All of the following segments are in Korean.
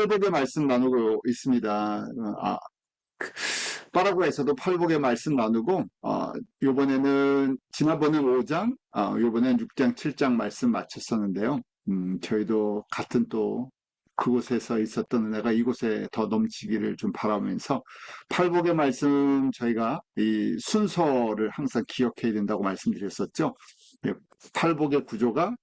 팔복의 말씀 나누고 있습니다. 파라과에서도 팔복의 말씀 나누고, 요번에는, 지난번은 5장, 요번엔 6장, 7장 말씀 마쳤었는데요. 저희도 같은 또 그곳에서 있었던 은혜가 이곳에 더 넘치기를 좀 바라면서 팔복의 말씀 저희가 이 순서를 항상 기억해야 된다고 말씀드렸었죠. 예, 팔복의 구조가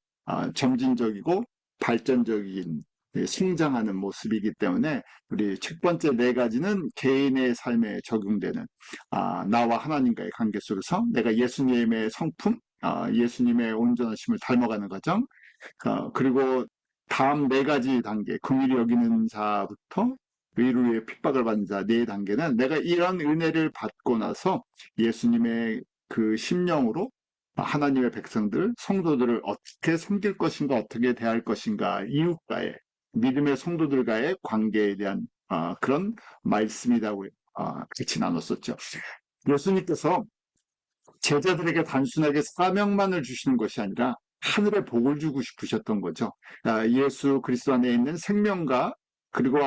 점진적이고 발전적인 성장하는 모습이기 때문에 우리 첫 번째 네 가지는 개인의 삶에 적용되는 나와 하나님과의 관계 속에서 내가 예수님의 성품, 예수님의 온전하심을 닮아가는 과정, 그리고 다음 네 가지 단계, 긍휼히 여기는 자부터 의로 위해 핍박을 받는 자 네 단계는 내가 이런 은혜를 받고 나서 예수님의 그 심령으로 하나님의 백성들, 성도들을 어떻게 섬길 것인가, 어떻게 대할 것인가, 이웃과의 믿음의 성도들과의 관계에 대한 그런 말씀이라고 같이 나눴었죠. 예수님께서 제자들에게 단순하게 사명만을 주시는 것이 아니라 하늘의 복을 주고 싶으셨던 거죠. 예수 그리스도 안에 있는 생명과 그리고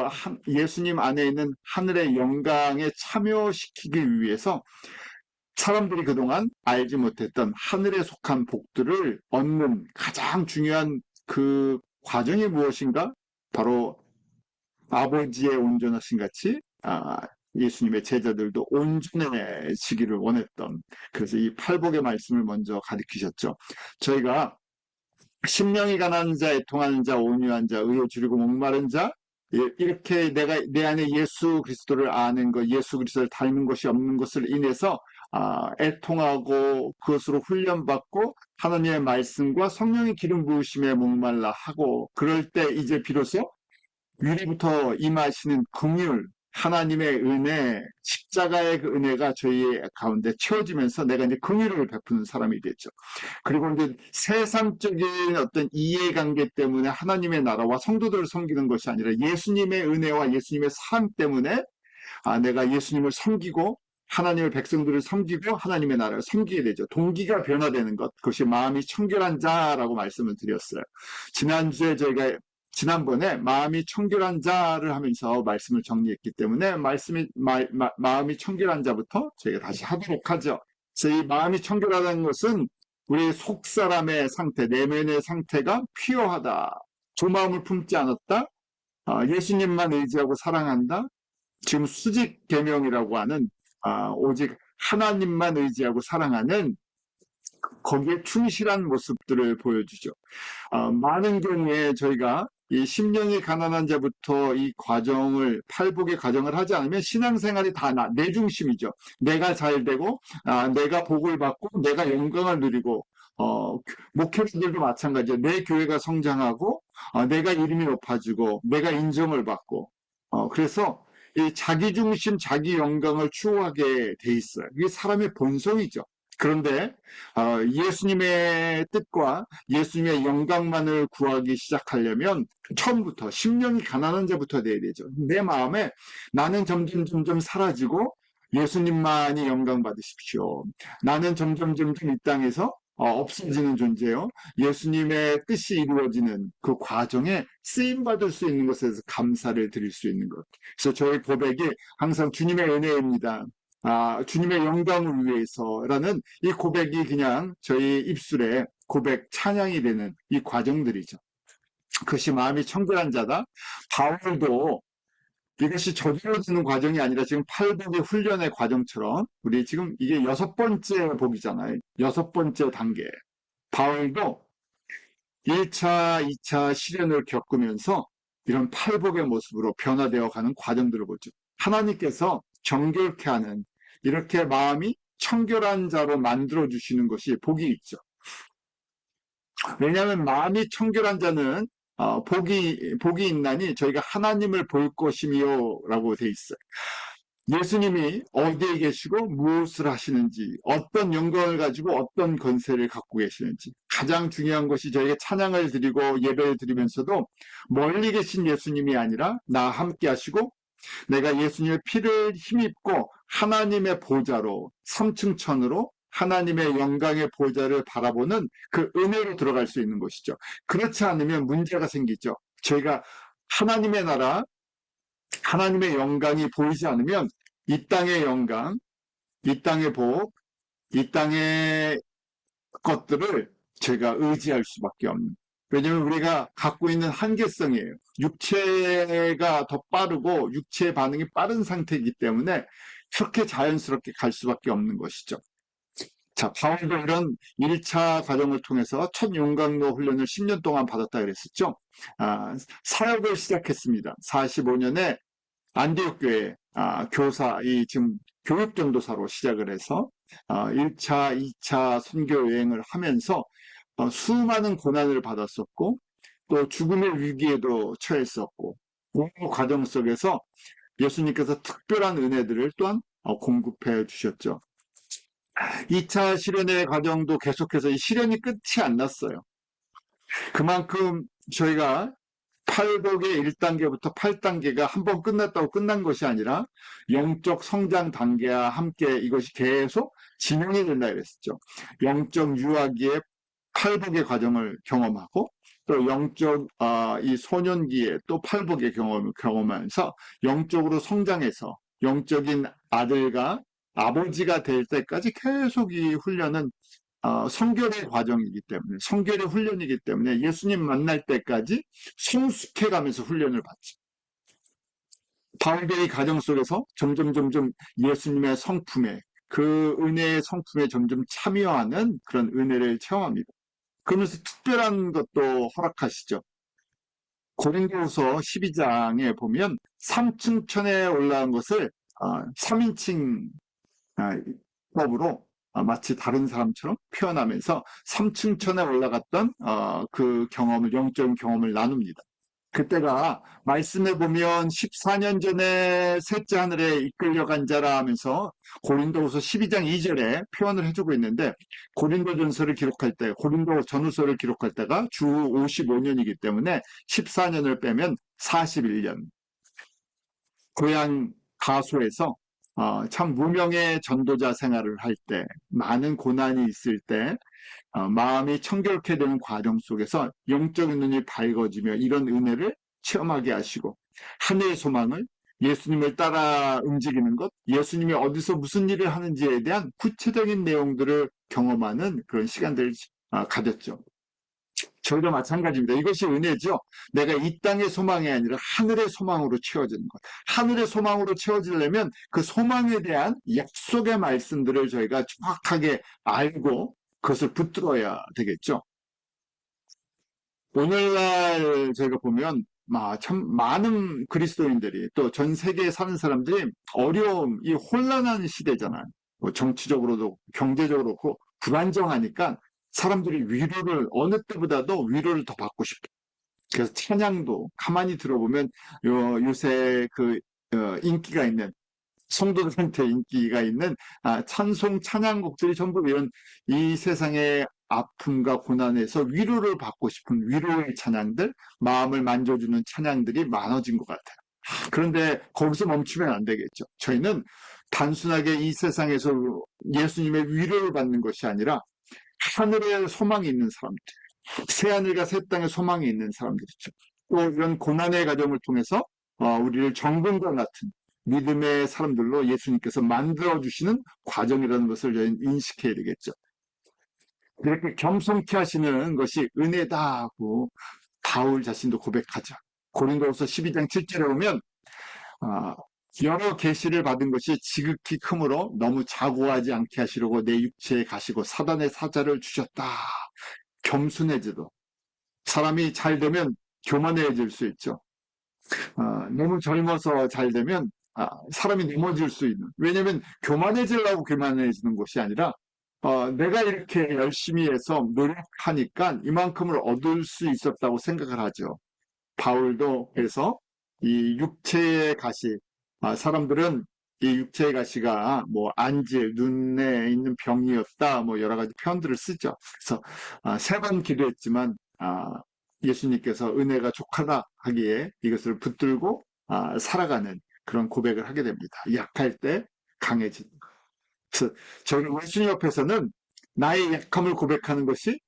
예수님 안에 있는 하늘의 영광에 참여시키기 위해서 사람들이 그동안 알지 못했던 하늘에 속한 복들을 얻는 가장 중요한 그 과정이 무엇인가? 바로 아버지의 온전하신 같이 예수님의 제자들도 온전해지기를 원했던, 그래서 이 팔복의 말씀을 먼저 가르치셨죠. 저희가 심령이 가난한 자, 애통하는 자, 온유한 자, 의에 줄이고 목마른 자, 이렇게 내가 내 안에 예수 그리스도를 아는 것, 예수 그리스도를 닮은 것이 없는 것을 인해서 애통하고 그것으로 훈련받고 하나님의 말씀과 성령의 기름 부으심에 목말라 하고, 그럴 때 이제 비로소 위로부터 임하시는 긍휼, 하나님의 은혜, 십자가의 그 은혜가 저희 가운데 채워지면서 내가 이제 긍휼을 베푸는 사람이 됐죠. 그리고 이제 세상적인 어떤 이해관계 때문에 하나님의 나라와 성도들을 섬기는 것이 아니라 예수님의 은혜와 예수님의 사랑 때문에 내가 예수님을 섬기고 하나님의 백성들을 섬기고 하나님의 나라를 섬기게 되죠. 동기가 변화되는 것, 그것이 마음이 청결한 자라고 말씀을 드렸어요. 지난번에 마음이 청결한 자를 하면서 말씀을 정리했기 때문에 마음이 청결한 자부터 저희가 다시 하도록 하죠. 그래서 이 마음이 청결하다는 것은 우리 속사람의 상태, 내면의 상태가 피어하다, 두 마음을 품지 않았다, 예수님만 의지하고 사랑한다, 지금 수직 계명이라고 하는 오직 하나님만 의지하고 사랑하는 거기에 충실한 모습들을 보여주죠. 많은 경우에 저희가 이 심령이 가난한 자부터 이 과정을, 팔복의 과정을 하지 않으면 신앙생활이 다 내 중심이죠. 내가 잘 되고, 내가 복을 받고, 내가 영광을 누리고, 목회자들도 마찬가지예요. 내 교회가 성장하고, 내가 이름이 높아지고, 내가 인정을 받고, 그래서 이 자기 중심, 자기 영광을 추구하게 돼 있어요. 이게 사람의 본성이죠. 그런데 예수님의 뜻과 예수님의 영광만을 구하기 시작하려면 처음부터 심령이 가난한 자부터 돼야 되죠. 내 마음에 나는 점점 사라지고 예수님만이 영광 받으십시오. 나는 점점 이 땅에서 없어지는 존재요. 예수님의 뜻이 이루어지는 그 과정에 쓰임받을 수 있는 것에서 감사를 드릴 수 있는 것. 그래서 저의 고백이 항상 주님의 은혜입니다. 주님의 영광을 위해서라는 이 고백이 그냥 저희 입술에 고백, 찬양이 되는 이 과정들이죠. 그것이 마음이 청결한 자다. 바울도 이것이 저질러지는 과정이 아니라 지금 팔복의 훈련의 과정처럼 우리 지금 이게 6번째 복이잖아요. 6번째 단계. 바울도 1차, 2차 시련을 겪으면서 이런 팔복의 모습으로 변화되어 가는 과정들을 보죠. 하나님께서 정결케 하는, 이렇게 마음이 청결한 자로 만들어주시는 것이 복이 있죠. 왜냐하면 마음이 청결한 자는 복이 있나니 저희가 하나님을 볼 것이며 라고 돼 있어요. 예수님이 어디에 계시고 무엇을 하시는지, 어떤 영광을 가지고 어떤 권세를 갖고 계시는지, 가장 중요한 것이 저희가 찬양을 드리고 예배를 드리면서도 멀리 계신 예수님이 아니라 나와 함께 하시고 내가 예수님의 피를 힘입고 하나님의 보좌로, 3층 천으로 하나님의 영광의 보좌를 바라보는 그 은혜로 들어갈 수 있는 것이죠. 그렇지 않으면 문제가 생기죠. 저희가 하나님의 나라, 하나님의 영광이 보이지 않으면 이 땅의 영광, 이 땅의 복, 이 땅의 것들을 제가 의지할 수밖에 없는. 왜냐하면 우리가 갖고 있는 한계성이에요. 육체가 더 빠르고 육체의 반응이 빠른 상태이기 때문에 그렇게 자연스럽게 갈 수밖에 없는 것이죠. 자, 바울도 이런 1차 과정을 통해서 첫 용광로 훈련을 10년 동안 받았다 그랬었죠. 사역을 시작했습니다. 45년에 안디옥 교회 교사, 이 지금 교육전도사로 시작을 해서 1차, 2차 선교 여행을 하면서 수많은 고난을 받았었고 또 죽음의 위기에도 처했었고 그 과정 속에서 예수님께서 특별한 은혜들을 또한 공급해 주셨죠. 2차 실현의 과정도 계속해서 이 실현이 끝이 안 났어요. 그만큼 저희가 팔복의 1단계부터 8단계가 한 번 끝났다고 끝난 것이 아니라 영적 성장 단계와 함께 이것이 계속 진행이 된다 그랬었죠. 영적 유아기의 팔복의 과정을 경험하고 또 영적 이 소년기에 또 팔복의 경험을 경험하면서 영적으로 성장해서 영적인 아들과 아버지가 될 때까지 계속 이 훈련은 성결의 과정이기 때문에, 성결의 훈련이기 때문에 예수님 만날 때까지 성숙해가면서 훈련을 받죠. 바울도 이 과정 속에서 점점 예수님의 성품에, 그 은혜의 성품에 점점 참여하는 그런 은혜를 체험합니다. 그러면서 특별한 것도 허락하시죠. 고린도후서 12장에 보면 3층천에 올라온 것을 3인칭 법으로 마치 다른 사람처럼 표현하면서 3층천에 올라갔던 그 경험을, 영적인 경험을 나눕니다. 그때가 말씀해 보면 14년 전에 셋째 하늘에 이끌려간 자라 하면서 고린도후서 12장 2절에 표현을 해주고 있는데 고린도전서를 기록할 때, 고린도 전후서를 기록할 때가 주 55년이기 때문에 14년을 빼면 41년. 고향 가수에서 참 무명의 전도자 생활을 할 때, 많은 고난이 있을 때 마음이 청결케 되는 과정 속에서 영적인 눈이 밝아지며 이런 은혜를 체험하게 하시고 하늘의 소망을, 예수님을 따라 움직이는 것, 예수님이 어디서 무슨 일을 하는지에 대한 구체적인 내용들을 경험하는 그런 시간들을 가졌죠. 저희도 마찬가지입니다. 이것이 은혜죠. 내가 이 땅의 소망이 아니라 하늘의 소망으로 채워지는 것. 하늘의 소망으로 채워지려면 그 소망에 대한 약속의 말씀들을 저희가 정확하게 알고 그것을 붙들어야 되겠죠. 오늘날 저희가 보면 참 많은 그리스도인들이 또 전 세계에 사는 사람들이 어려움, 이 혼란한 시대잖아요. 뭐 정치적으로도 경제적으로 그렇고 불안정하니까 사람들이 위로를 어느 때보다도 위로를 더 받고 싶어요. 그래서 찬양도 가만히 들어보면 요새 그 인기가 있는 성도들한테 인기가 있는 찬송 찬양곡들이 전부 이런 이 세상의 아픔과 고난에서 위로를 받고 싶은 위로의 찬양들, 마음을 만져주는 찬양들이 많아진 것 같아요. 그런데 거기서 멈추면 안 되겠죠. 저희는 단순하게 이 세상에서 예수님의 위로를 받는 것이 아니라 하늘에 소망이 있는 사람들, 새하늘과 새 땅에 소망이 있는 사람들이죠. 또 이런 고난의 과정을 통해서 우리를 정금과 같은 믿음의 사람들로 예수님께서 만들어주시는 과정이라는 것을 저희는 인식해야 되겠죠. 이렇게 겸손케 하시는 것이 은혜다 하고 바울 자신도 고백하죠. 고린도후서 12장 7절에 보면 여러 계시를 받은 것이 지극히 크므로 너무 자고하지 않게 하시려고 내 육체에 가시고 사단의 사자를 주셨다. 겸손해지도. 사람이 잘 되면 교만해질 수 있죠. 너무 젊어서 잘 되면 사람이 넘어질 수 있는. 왜냐하면 교만해지려고 교만해지는 것이 아니라 내가 이렇게 열심히 해서 노력하니까 이만큼을 얻을 수 있었다고 생각을 하죠. 바울도 그래서 이 육체의 가시, 사람들은 이 육체의 가시가 뭐 안질, 눈에 있는 병이었다, 뭐 여러 가지 표현들을 쓰죠. 그래서 세 번 기도했지만 예수님께서 은혜가 족하다 하기에 이것을 붙들고 살아가는 그런 고백을 하게 됩니다. 약할 때 강해진. 그래서 저는 예수님 옆에서는 나의 약함을 고백하는 것이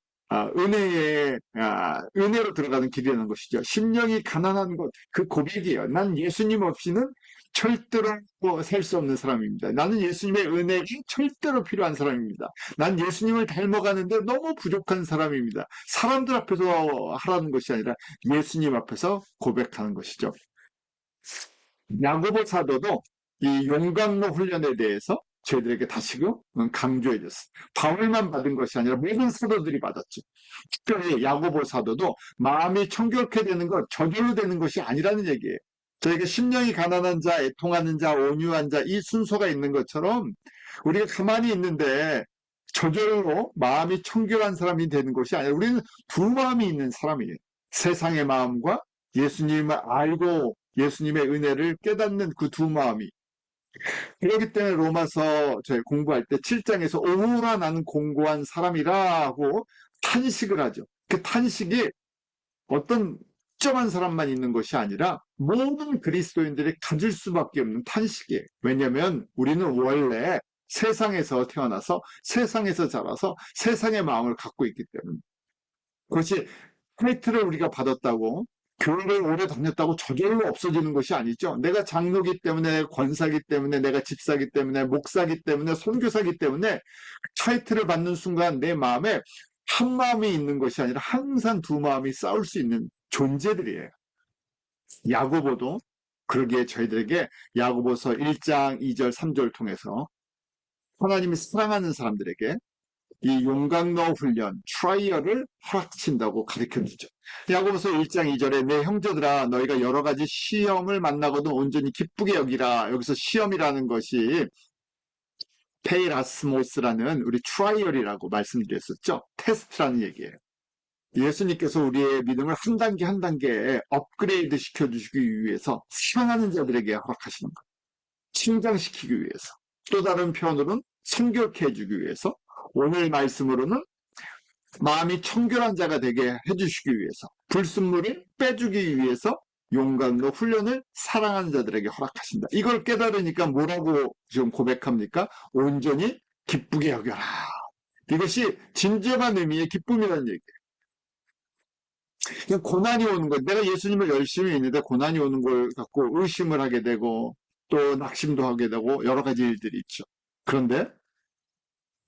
은혜로 들어가는 길이라는 것이죠. 심령이 가난한 것, 그 고백이에요. 난 예수님 없이는 절대로 살 수 없는 사람입니다. 나는 예수님의 은혜가 절대로 필요한 사람입니다. 난 예수님을 닮아가는데 너무 부족한 사람입니다. 사람들 앞에서 하라는 것이 아니라 예수님 앞에서 고백하는 것이죠. 야고보 사도도 이 용광로 훈련에 대해서 저희들에게 다시금 강조해 줬어요. 바울만 받은 것이 아니라 모든 사도들이 받았죠. 특별히 야고보 사도도 마음이 청결케 되는 것, 저절로 되는 것이 아니라는 얘기예요. 저에게 심령이 가난한 자, 애통하는 자, 온유한 자, 이 순서가 있는 것처럼 우리가 가만히 있는데 저절로 마음이 청결한 사람이 되는 것이 아니라 우리는 두 마음이 있는 사람이에요. 세상의 마음과 예수님을 알고 예수님의 은혜를 깨닫는 그 두 마음이. 그렇기 때문에 로마서 저희 공부할 때 7장에서 오라 나는 공고한 사람이라 하고 탄식을 하죠. 그 탄식이 어떤 특정한 사람만 있는 것이 아니라 모든 그리스도인들이 가질 수밖에 없는 탄식이에요. 왜냐하면 우리는 원래 세상에서 태어나서 세상에서 자라서 세상의 마음을 갖고 있기 때문에 그것이 타이틀을 우리가 받았다고 교회를 오래 다녔다고 저절로 없어지는 것이 아니죠. 내가 장로기 때문에 권사기 때문에 내가 집사기 때문에 목사기 때문에 선교사기 때문에 타이틀을 받는 순간 내 마음에 한 마음이 있는 것이 아니라 항상 두 마음이 싸울 수 있는 존재들이에요. 야고보도 그러기에 저희들에게 야고보서 1장 2절 3절 통해서 하나님이 사랑하는 사람들에게 이 용광로 훈련, 트라이얼을 허락친다고 가르쳐주죠. 야고보서 1장 2절에 내 형제들아 너희가 여러 가지 시험을 만나거든 온전히 기쁘게 여기라. 여기서 시험이라는 것이 페이라스모스라는 우리 트라이얼이라고 말씀드렸었죠. 테스트라는 얘기예요. 예수님께서 우리의 믿음을 한 단계 한 단계 업그레이드 시켜주시기 위해서 사랑하는 자들에게 허락하시는 것. 성장시키기 위해서. 또 다른 표현으로는 성결케 해주기 위해서. 오늘 말씀으로는 마음이 청결한 자가 되게 해주시기 위해서. 불순물을 빼주기 위해서 용광로 훈련을 사랑하는 자들에게 허락하신다. 이걸 깨달으니까 뭐라고 지금 고백합니까? 온전히 기쁘게 여겨라. 이것이 진정한 의미의 기쁨이라는 얘기예요. 그냥 고난이 오는 것, 내가 예수님을 열심히 있는데 고난이 오는 걸 갖고 의심을 하게 되고 또 낙심도 하게 되고 여러 가지 일들이 있죠. 그런데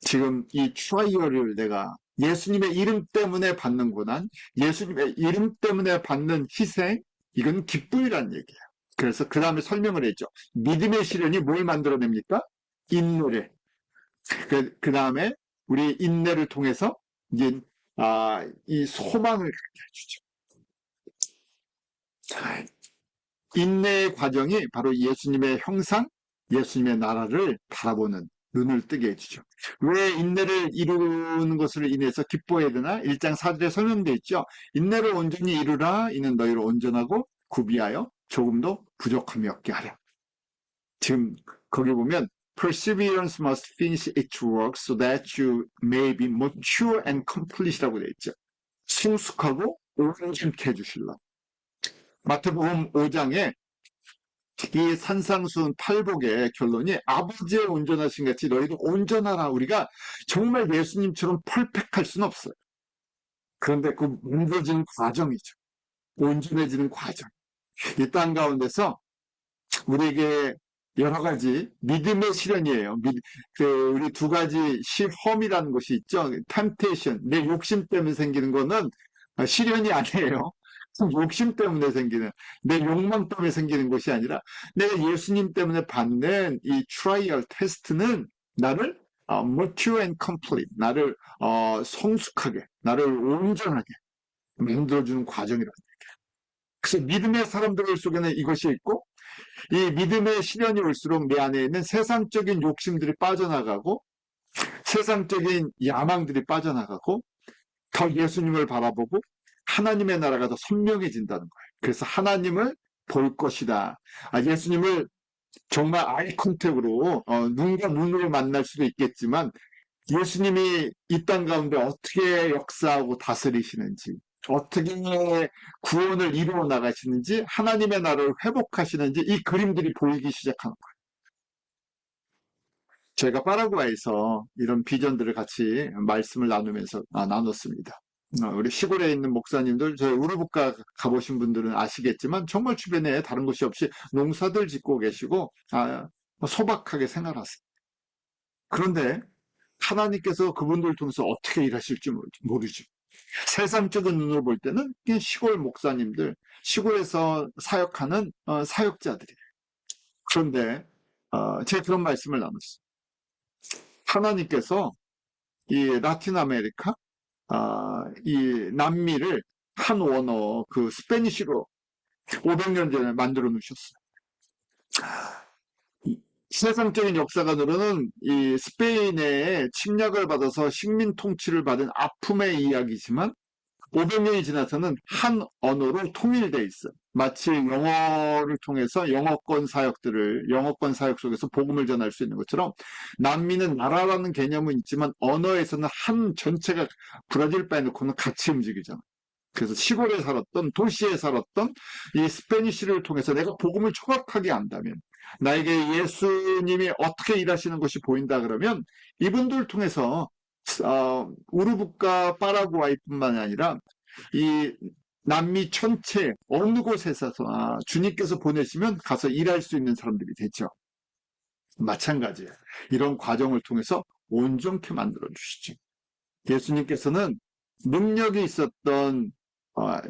지금 이 트라이얼을 내가 예수님의 이름 때문에 받는 고난, 예수님의 이름 때문에 받는 희생, 이건 기쁨이라는 얘기예요. 그래서 그 다음에 설명을 했죠. 믿음의 시련이 뭘 만들어냅니까? 인내를. 그 다음에 우리 인내를 통해서 이제 이 소망을 갖게 해주죠. 인내의 과정이 바로 예수님의 형상, 예수님의 나라를 바라보는 눈을 뜨게 해주죠. 왜 인내를 이루는 것을 인해서 기뻐해야 되나? 1장 4절에 설명되어 있죠. 인내를 온전히 이루라. 이는 너희를 온전하고 구비하여 조금도 부족함이 없게 하라. 지금 거기 보면 Perseverance must finish its work so that you may be mature and complete이라고 되어 있죠. 성숙하고 온전케 해주실라. 마태복음 5장에 이 산상수훈 팔복의 결론이 아버지의 온전하신 같이 너희도 온전하라. 우리가 정말 예수님처럼 펄펙할 수는 없어요. 그런데 그 만들어지는 과정이죠. 온전해지는 과정. 이 땅 가운데서 우리에게 여러 가지 믿음의 시련이에요. 우리 두 가지 시험이라는 것이 있죠. temptation, 내 욕심 때문에 생기는 거는 시련이 아니에요. 욕심 때문에 생기는, 내 욕망 때문에 생기는 것이 아니라 내가 예수님 때문에 받는 이 트라이얼 테스트는 나를 mature and complete, 나를 성숙하게, 나를 온전하게 만들어주는 과정이라는 얘기예요. 그래서 믿음의 사람들 속에는 이것이 있고 이 믿음의 시련이 올수록 내 안에 있는 세상적인 욕심들이 빠져나가고 세상적인 야망들이 빠져나가고 더 예수님을 바라보고 하나님의 나라가 더 선명해진다는 거예요. 그래서 하나님을 볼 것이다. 예수님을 정말 아이 컨택으로 눈과 눈으로 만날 수도 있겠지만 예수님이 이 땅 가운데 어떻게 역사하고 다스리시는지 어떻게 구원을 이루어 나가시는지 하나님의 나라를 회복하시는지 이 그림들이 보이기 시작하는 거예요. 제가 파라과이에서 이런 비전들을 같이 말씀을 나누면서 나눴습니다. 우리 시골에 있는 목사님들, 저희 우르부가 가보신 분들은 아시겠지만 정말 주변에 다른 곳이 없이 농사들 짓고 계시고 소박하게 생활하세요. 그런데 하나님께서 그분들 통해서 어떻게 일하실지 모르죠. 세상적인 눈으로 볼 때는 그냥 시골 목사님들, 시골에서 사역하는 사역자들이에요. 그런데 제가 그런 말씀을 나눴어요. 하나님께서 이 라틴 아메리카, 이 남미를 한 원어 그 스페니쉬로 500년 전에 만들어 놓으셨어요. 세상적인 역사관으로는 이 스페인의 침략을 받아서 식민 통치를 받은 아픔의 이야기지만 500년이 지나서는 한 언어로 통일돼 있어. 마치 영어를 통해서 영어권 사역 속에서 복음을 전할 수 있는 것처럼 남미는 나라라는 개념은 있지만 언어에서는 한 전체가 브라질 빼놓고는 같이 움직이잖아. 그래서 시골에 살았던 도시에 살았던 이 스페니쉬를 통해서 내가 복음을 정확하게 안다면 나에게 예수님이 어떻게 일하시는 것이 보인다 그러면 이분들 통해서 우루부과 파라과이뿐만 아니라 이 남미 전체 어느 곳에서 주님께서 보내시면 가서 일할 수 있는 사람들이 되죠. 마찬가지예요. 이런 과정을 통해서 온전케 만들어 주시죠. 예수님께서는 능력이 있었던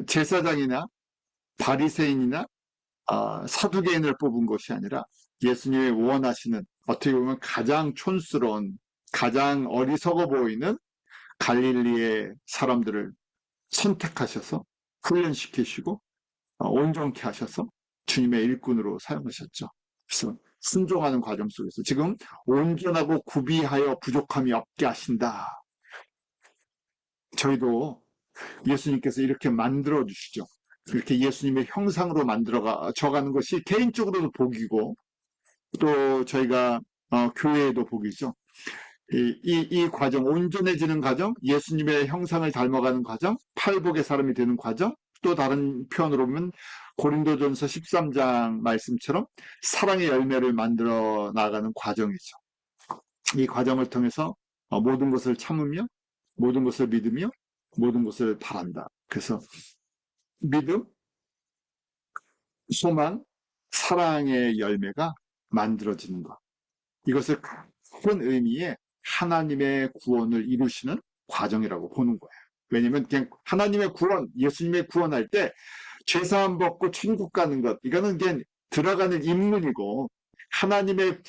제사장이나 바리새인이나 사두개인을 뽑은 것이 아니라 예수님이 원하시는 어떻게 보면 가장 촌스러운 가장 어리석어 보이는 갈릴리의 사람들을 선택하셔서 훈련시키시고 온전케 하셔서 주님의 일꾼으로 사용하셨죠. 그래서 순종하는 과정 속에서 지금 온전하고 구비하여 부족함이 없게 하신다. 저희도 예수님께서 이렇게 만들어 주시죠. 이렇게 예수님의 형상으로 만들어가는 것이 개인적으로도 복이고 또 저희가 교회에도 복이죠. 이 과정, 온전해지는 과정, 예수님의 형상을 닮아가는 과정, 팔복의 사람이 되는 과정, 또 다른 표현으로 보면 고린도전서 13장 말씀처럼 사랑의 열매를 만들어 나가는 과정이죠. 이 과정을 통해서 모든 것을 참으며 모든 것을 믿으며 모든 것을 바란다. 그래서 믿음, 소망, 사랑의 열매가 만들어지는 것. 이것을 큰 의미의 하나님의 구원을 이루시는 과정이라고 보는 거예요. 왜냐하면 그냥 하나님의 구원, 예수님의 구원할 때 죄사함 받고 천국 가는 것, 이거는 그냥 들어가는 입문이고 하나님의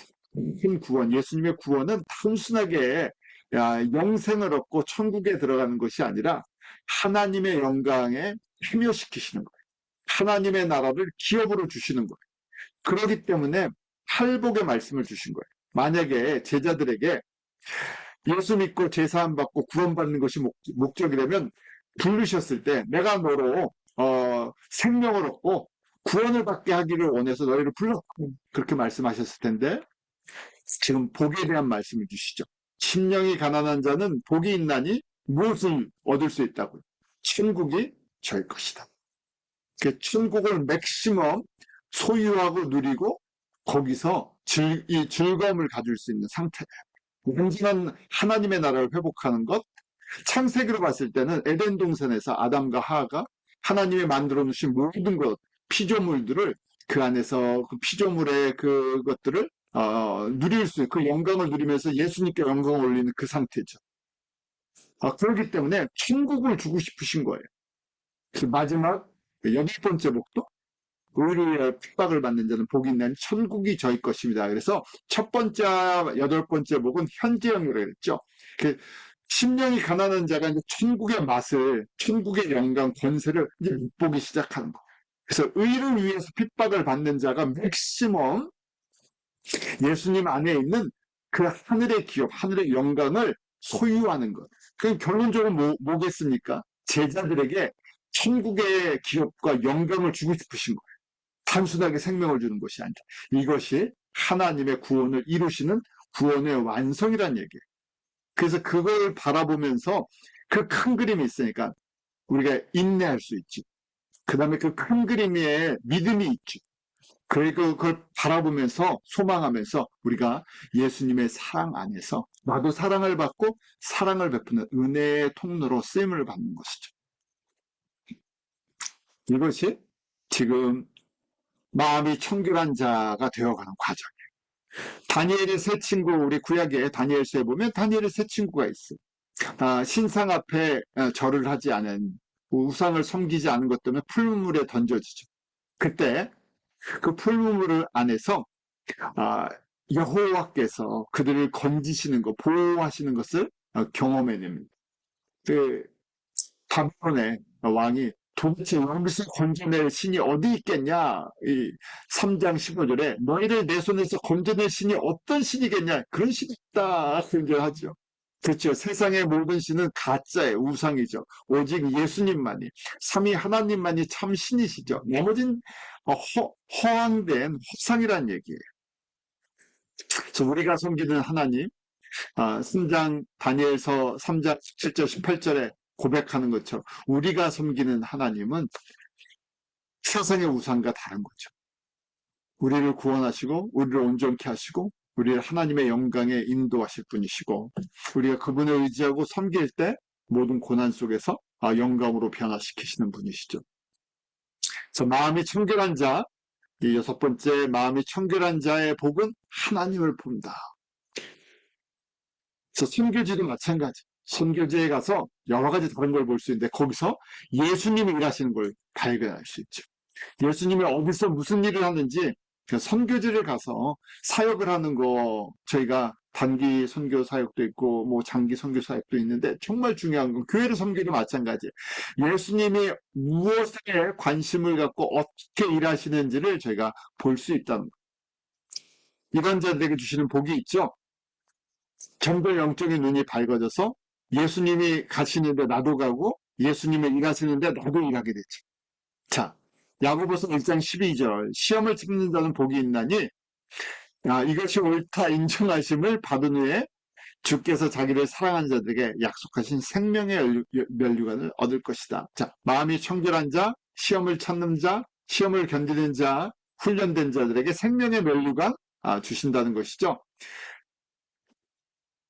구원, 예수님의 구원은 단순하게 영생을 얻고 천국에 들어가는 것이 아니라 하나님의 영광에 참여시키시는 거예요. 하나님의 나라를 기업으로 주시는 거예요. 그렇기 때문에 팔복의 말씀을 주신 거예요. 만약에 제자들에게 예수 믿고 제사함 받고 구원받는 것이 목적이라면 부르셨을 때 내가 너로 생명을 얻고 구원을 받게 하기를 원해서 너희를 불렀다. 그렇게 말씀하셨을 텐데 지금 복에 대한 말씀을 주시죠. 심령이 가난한 자는 복이 있나니 무엇을 얻을 수 있다고요? 천국이 저희 것이다. 그 천국을 맥시멈 소유하고 누리고 거기서 이 즐거움을 가질 수 있는 상태예요. 온전한 하나님의 나라를 회복하는 것. 창세기로 봤을 때는 에덴 동산에서 아담과 하하가 하나님이 만들어 놓으신 모든 것, 피조물들을 그 안에서 그 피조물의 그것들을 누릴 수, 그 영광을 누리면서 예수님께 영광을 올리는 그 상태죠. 그렇기 때문에 천국을 주고 싶으신 거예요. 그 마지막 8번째 복도 의리의 핍박을 받는 자는 복이 있나니 천국이 저희 것입니다. 그래서 첫 번째, 8번째 복은 현재형이라고 했죠. 그 심령이 가난한 자가 이제 천국의 맛을, 천국의 영광, 권세를 이제 못 보기 시작하는 거예요. 그래서 의를 위해서 핍박을 받는 자가 맥시멈 예수님 안에 있는 그 하늘의 기업, 하늘의 영광을 소유하는 것. 그 결론적으로 뭐겠습니까? 제자들에게 천국의 기업과 영광을 주고 싶으신 거예요. 단순하게 생명을 주는 것이 아니다. 이것이 하나님의 구원을 이루시는 구원의 완성이란 얘기예요. 그래서 그걸 바라보면서 그 큰 그림이 있으니까 우리가 인내할 수 있지. 그 다음에 그 큰 그림에 믿음이 있지. 그리고 그걸 바라보면서 소망하면서 우리가 예수님의 사랑 안에서 나도 사랑을 받고 사랑을 베푸는 은혜의 통로로 쓰임을 받는 것이죠. 이것이 지금 마음이 청결한 자가 되어가는 과정이에요. 다니엘의 세 친구, 우리 구약의 다니엘서에 보면 다니엘의 세 친구가 있어요. 신상 앞에 절을 하지 않은, 우상을 섬기지 않은 것 때문에 풀무물에 던져지죠. 그때 그 풀무물 안에서 아, 여호와께서 그들을 건지시는 것, 보호하시는 것을 경험해냅니다. 그 바벨론의 왕이 도대체 여기서 건져낼 신이 어디 있겠냐? 이 3장 15절에 너희를 내 손에서 건져낼 신이 어떤 신이겠냐? 그런 신이 있다. 그러하죠. 그렇죠. 세상의 모든 신은 가짜의 우상이죠. 오직 예수님만이, 삼위 하나님만이 참 신이시죠. 나머진 허황된 허상이란 얘기예요. 그래서 우리가 섬기는 하나님, 신장 다니엘서 3장 17절 18절에 고백하는 것처럼 우리가 섬기는 하나님은 세상의 우상과 다른 거죠. 우리를 구원하시고 우리를 온전케 하시고 우리를 하나님의 영광에 인도하실 분이시고 우리가 그분을 의지하고 섬길 때 모든 고난 속에서 영광으로 변화시키시는 분이시죠. 그래서 마음이 청결한 자, 이 여섯 번째 마음이 청결한 자의 복은 하나님을 본다. 그래서 선교지도 마찬가지. 선교지에 가서 여러 가지 다른 걸 볼 수 있는데 거기서 예수님이 일하시는 걸 발견할 수 있죠. 예수님이 어디서 무슨 일을 하는지 선교지를 가서 사역을 하는 거 저희가 단기 선교 사역도 있고 뭐 장기 선교 사역도 있는데 정말 중요한 건 교회를 섬기도 마찬가지예요. 예수님이 무엇에 관심을 갖고 어떻게 일하시는지를 저희가 볼 수 있다는 거. 이런 자들에게 주시는 복이 있죠. 정말 영적인 눈이 밝아져서 예수님이 가시는데 나도 가고 예수님이 일하시는데 나도 일하게 되죠. 자, 야고보서 1장 12절 시험을 찍는 자는 복이 있나니 이것이 옳다 인정하심을 받은 후에 주께서 자기를 사랑하는 자들에게 약속하신 생명의 면류관을 얻을 것이다. 자, 마음이 청결한 자, 시험을 찾는 자, 시험을 견디는 자, 훈련된 자들에게 생명의 면류관 주신다는 것이죠.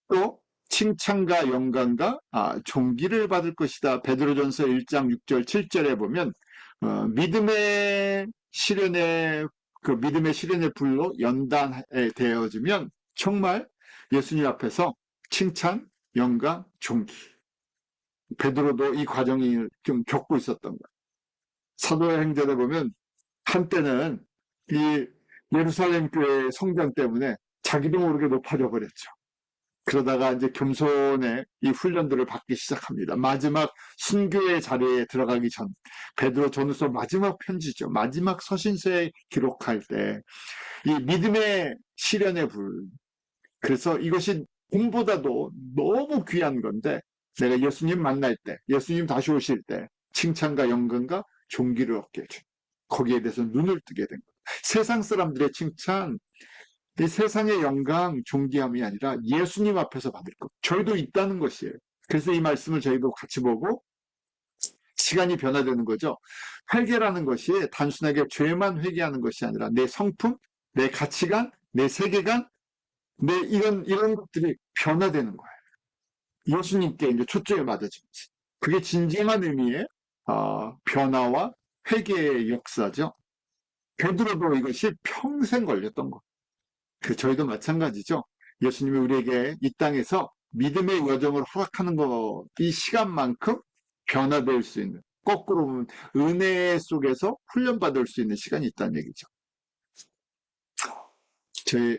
또 칭찬과 영광과 존귀를 받을 것이다. 베드로전서 1장 6절 7절에 보면 믿음의 시련의 불로 연단되어지면 정말 예수님 앞에서 칭찬, 영광, 존귀. 베드로도 이 과정을 좀 겪고 있었던 거예요. 사도의 행전에 보면 한때는 이 예루살렘 교회 성장 때문에 자기도 모르게 높아져 버렸죠. 그러다가 이제 겸손의 이 훈련들을 받기 시작합니다. 마지막 순교의 자리에 들어가기 전 베드로 전후서 마지막 편지죠. 마지막 서신서에 기록할 때 이 믿음의 시련의 불. 그래서 이것이 돈보다도 너무 귀한 건데 내가 예수님 만날 때, 예수님 다시 오실 때 칭찬과 영광과 존귀를 얻게 해줘. 거기에 대해서 눈을 뜨게 된 거예요. 세상 사람들의 칭찬, 이 세상의 영광, 존귀함이 아니라 예수님 앞에서 받을 것. 저희도 있다는 것이에요. 그래서 이 말씀을 저희도 같이 보고 시간이 변화되는 거죠. 회개라는 것이 단순하게 죄만 회개하는 것이 아니라 내 성품, 내 가치관, 내 세계관, 내 이런 것들이 변화되는 거예요. 예수님께 이제 초점이 맞아지지. 그게 진정한 의미의 변화와 회개의 역사죠. 베드로도 이것이 평생 걸렸던 거. 저희도 마찬가지죠. 예수님이 우리에게 이 땅에서 믿음의 여정을 허락하는 거, 이 시간만큼 변화될 수 있는, 거꾸로 보면 은혜 속에서 훈련받을 수 있는 시간이 있다는 얘기죠. 저희